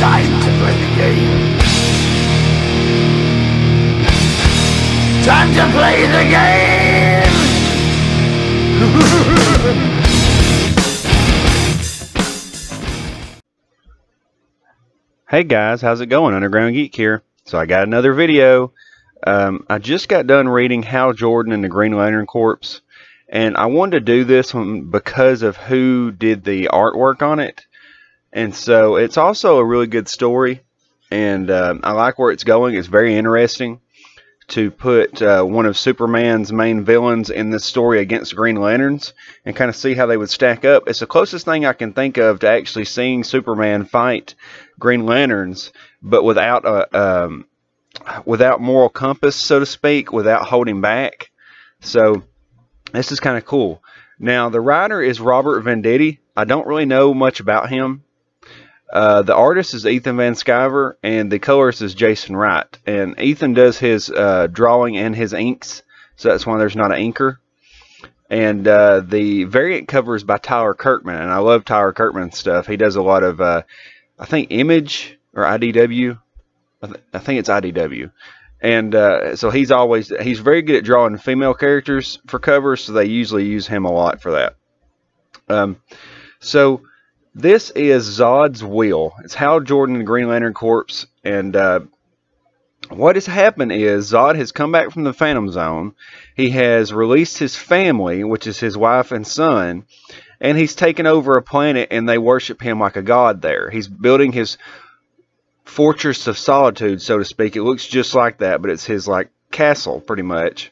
Time to play the game. Time to play the game. Hey guys, how's it going? Underground Geek here. So I got another video. I just got done reading Hal Jordan and the Green Lantern Corps, and I wanted to do this one because of who did the artwork on it. And so it's also a really good story, and I like where it's going. It's very interesting to put one of Superman's main villains in this story against Green Lanterns and kind of see how they would stack up. It's the closest thing I can think of to actually seeing Superman fight Green Lanterns, but without moral compass, so to speak, without holding back. So this is kind of cool. Now the writer is Robert Venditti. I don't really know much about him. The artist is Ethan Van Sciver, and the colorist is Jason Wright. And Ethan does his drawing and his inks, so that's why there's not an inker. And the variant cover is by Tyler Kirkman, and I love Tyler Kirkman's stuff. He does a lot of, I think, Image or IDW. I think it's IDW. And so he's very good at drawing female characters for covers, so they usually use him a lot for that. So this is Zodd's Will. It's Hal Jordan and the Green Lantern Corps. And what has happened is Zodd has come back from the Phantom Zone. He has released his family, which is his wife and son. And he's taken over a planet, and they worship him like a god there. He's building his Fortress of Solitude, so to speak. It looks just like that, but it's his like castle, pretty much.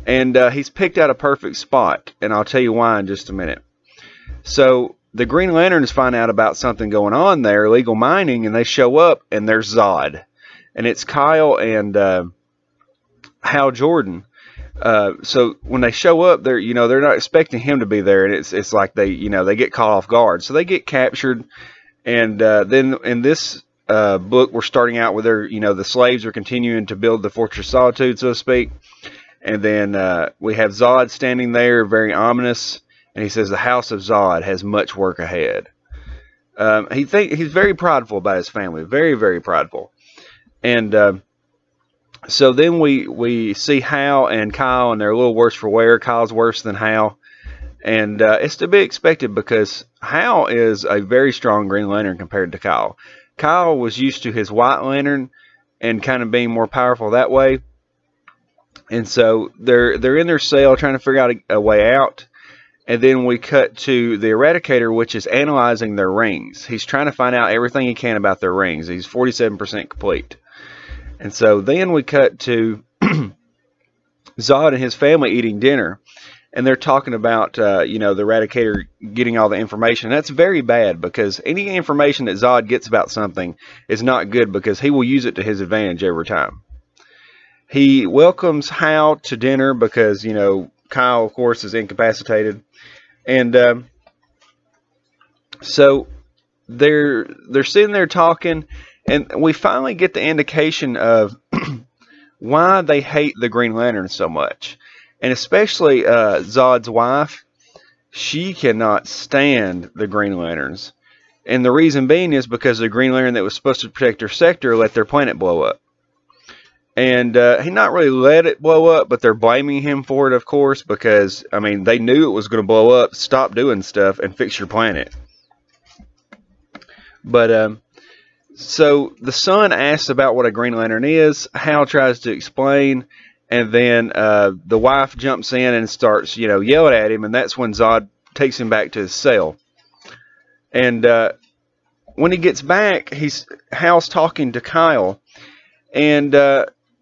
And he's picked out a perfect spot, and I'll tell you why in just a minute. So the Green Lanterns find out about something going on there, illegal mining, and they show up, and there's Zodd. And it's Kyle and Hal Jordan. So when they show up, they're not expecting him to be there, and it's like they get caught off guard. So they get captured, and then in this book we're starting out with the slaves are continuing to build the Fortress of Solitude, so to speak. And then we have Zodd standing there, very ominous. And he says the House of Zodd has much work ahead. He's very prideful about his family, very, very prideful. And so then we see Hal and Kyle, and they're a little worse for wear. Kyle's worse than Hal, and it's to be expected because Hal is a very strong Green Lantern compared to Kyle. Kyle was used to his White Lantern and kind of being more powerful that way. And so they're in their cell trying to figure out a way out. And then we cut to the Eradicator, which is analyzing their rings. He's trying to find out everything he can about their rings. He's 47% complete. And so then we cut to Zodd and his family eating dinner. And they're talking about, the Eradicator getting all the information. That's very bad because any information that Zodd gets about something is not good because he will use it to his advantage every time. He welcomes Hal to dinner because, Kyle, of course, is incapacitated. And so they're sitting there talking, and we finally get the indication of why they hate the Green Lantern so much. And especially Zodd's wife, she cannot stand the Green Lanterns. And the reason being is because the Green Lantern that was supposed to protect her sector let their planet blow up. And he not really let it blow up, but they're blaming him for it, of course, because, I mean, they knew it was going to blow up. Stop doing stuff and fix your planet. But, so the son asks about what a Green Lantern is. Hal tries to explain, and then the wife jumps in and starts, yelling at him, and that's when Zodd takes him back to his cell. And when he gets back, Hal's talking to Kyle, and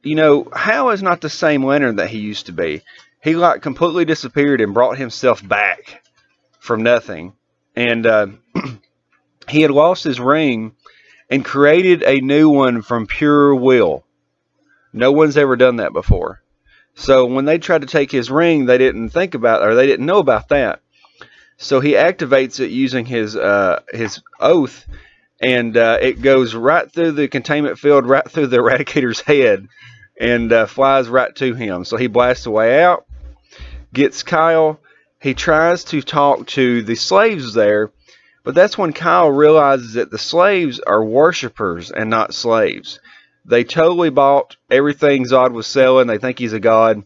Hal is not the same Lantern that he used to be. He completely disappeared and brought himself back from nothing. And he had lost his ring and created a new one from pure will. No one's ever done that before. So when they tried to take his ring, they didn't think about, or they didn't know about that. So he activates it using his oath. And it goes right through the containment field, right through the Eradicator's head, and flies right to him. So he blasts away out, gets Kyle. He tries to talk to the slaves there, But that's when Kyle realizes that the slaves are worshipers and not slaves. They totally bought everything Zodd was selling. They think he's a god.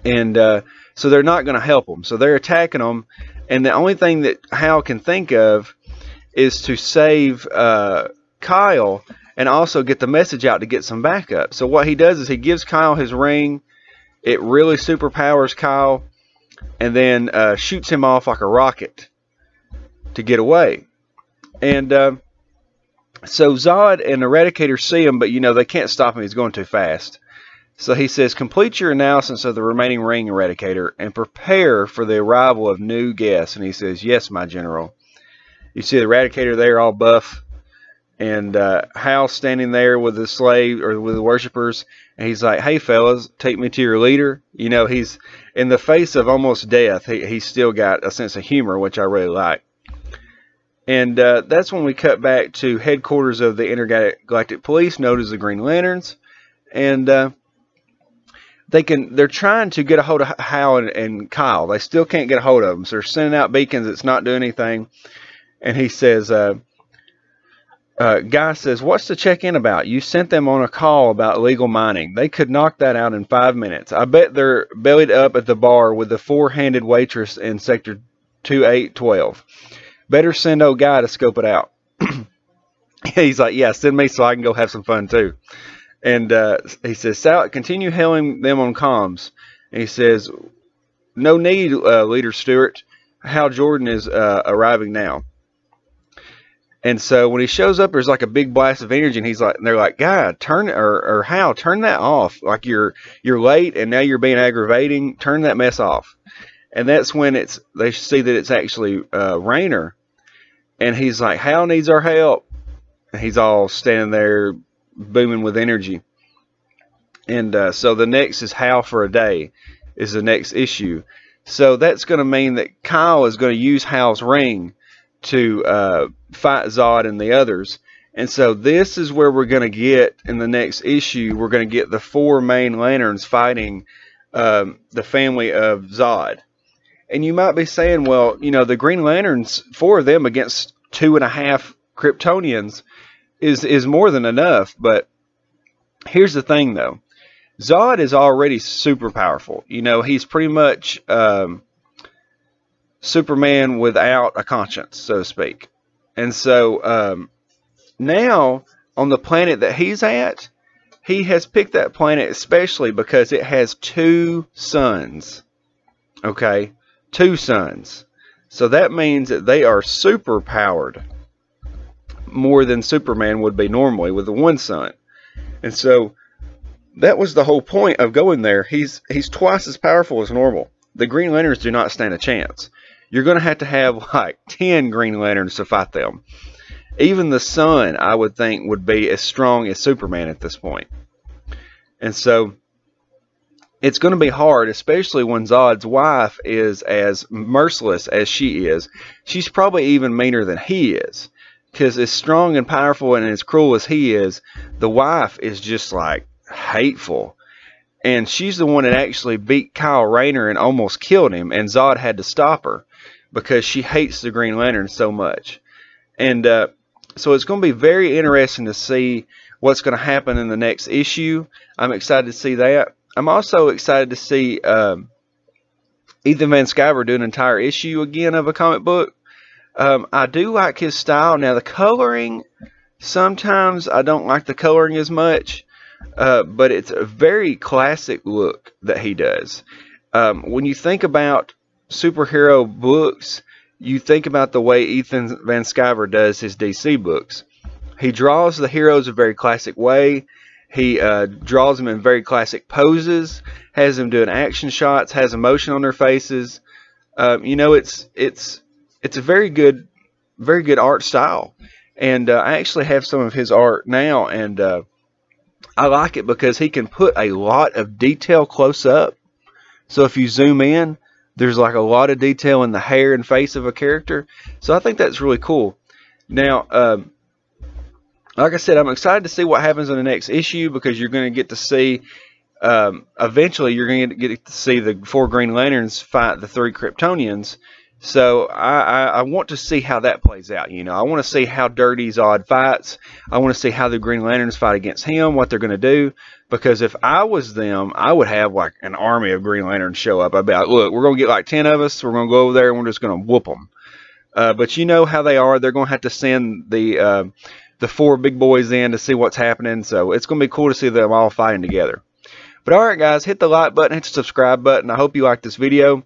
And so they're not going to help him. So they're attacking him. And the only thing that Hal can think of is to save Kyle and also get the message out to get some backup. So what he does is he gives Kyle his ring. It really superpowers Kyle. And then shoots him off like a rocket to get away. And so Zodd and Eradicator see him, but they can't stop him. He's going too fast. So he says, complete your analysis of the remaining ring, Eradicator, and prepare for the arrival of new guests. And he says, yes, my general. You see the Eradicator there all buff, and Hal standing there with the slave, or with the worshippers, and he's like, hey fellas, take me to your leader. He's in the face of almost death. He's still got a sense of humor, which I really like. And that's when we cut back to headquarters of the Intergalactic Police, known as the Green Lanterns. And they're trying to get a hold of Hal and Kyle. They still can't get a hold of them. So they're sending out beacons. It's not doing anything. And he says, Guy says, what's the check-in about? You sent them on a call about illegal mining. They could knock that out in 5 minutes. I bet they're bellied up at the bar with the four-handed waitress in Sector 2812. Better send old Guy to scope it out. He's like, yeah, send me so I can go have some fun too. And he says, Sal, continue hailing them on comms. And he says, no need, Leader Stewart. Hal Jordan is arriving now. And so when he shows up, there's like a big blast of energy, and they're like, God, turn or Hal, turn that off. Like you're late, and now you're being aggravating. Turn that mess off. And that's when they see that it's actually Raynor, and he's like, Hal needs our help. And he's all standing there, booming with energy. And so the next is Hal for a day, is the next issue. So that's going to mean that Kyle is going to use Hal's ring to fight Zodd and the others. And so this is where we're going to get, in the next issue, we're going to get the four main lanterns fighting the family of Zodd. And you might be saying, well, the Green Lanterns, 4 of them against 2.5 Kryptonians is more than enough. But here's the thing, though. Zodd is already super powerful. He's pretty much Superman without a conscience, so to speak. And so now on the planet that he's at, he has picked that planet especially because it has 2 suns. Okay, 2 suns. So that means that they are super powered, more than Superman would be normally with the 1 sun. And so that was the whole point of going there. He's twice as powerful as normal. The Green Lanterns do not stand a chance. You're going to have like 10 Green Lanterns to fight them. Even the Sun, I would think, would be as strong as Superman at this point. And so it's going to be hard, especially when Zodd's wife is as merciless as she is. She's probably even meaner than he is. Because as strong and powerful and as cruel as he is, the wife is just like hateful. And she's the one that actually beat Kyle Rayner and almost killed him. And Zodd had to stop her because she hates the Green Lantern so much. And so it's going to be very interesting to see what's going to happen in the next issue. I'm excited to see that. I'm also excited to see Ethan Van Sciver do an entire issue again of a comic book. I do like his style. Now the coloring, sometimes I don't like the coloring as much. But it's a very classic look that he does. When you think about superhero books, you think about the way Ethan Van Sciver does his DC books. He draws the heroes a very classic way. He draws them in very classic poses, has them doing action shots, has emotion on their faces. It's a very good art style. And I actually have some of his art now, and I like it because he can put a lot of detail close up. So if you zoom in, there's like a lot of detail in the hair and face of a character. So I think that's really cool. Now, like I said, I'm excited to see what happens in the next issue because you're going to get to see, eventually you're going to get to see the 4 Green Lanterns fight the 3 Kryptonians. So I want to see how that plays out. You know, I want to see how dirty Zodd fights. I want to see how the Green Lanterns fight against him, what they're going to do. Because if I was them, I would have like an army of Green Lanterns show up. I'd be like, look, we're going to get like 10 of us. We're going to go over there and we're just going to whoop them. But you know how they are. They're going to have to send the 4 big boys in to see what's happening. So it's going to be cool to see them all fighting together. But alright guys, hit the like button, hit the subscribe button. I hope you liked this video.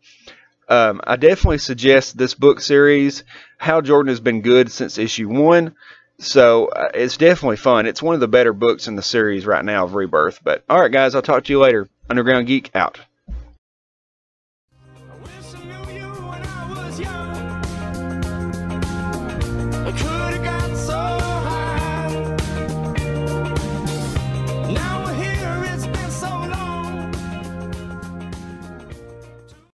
I definitely suggest this book series. Hal Jordan has been good since issue 1. So it's definitely fun. It's one of the better books in the series right now of Rebirth. But alright guys, I'll talk to you later. Underground Geek out. I wish I knew you when I was young.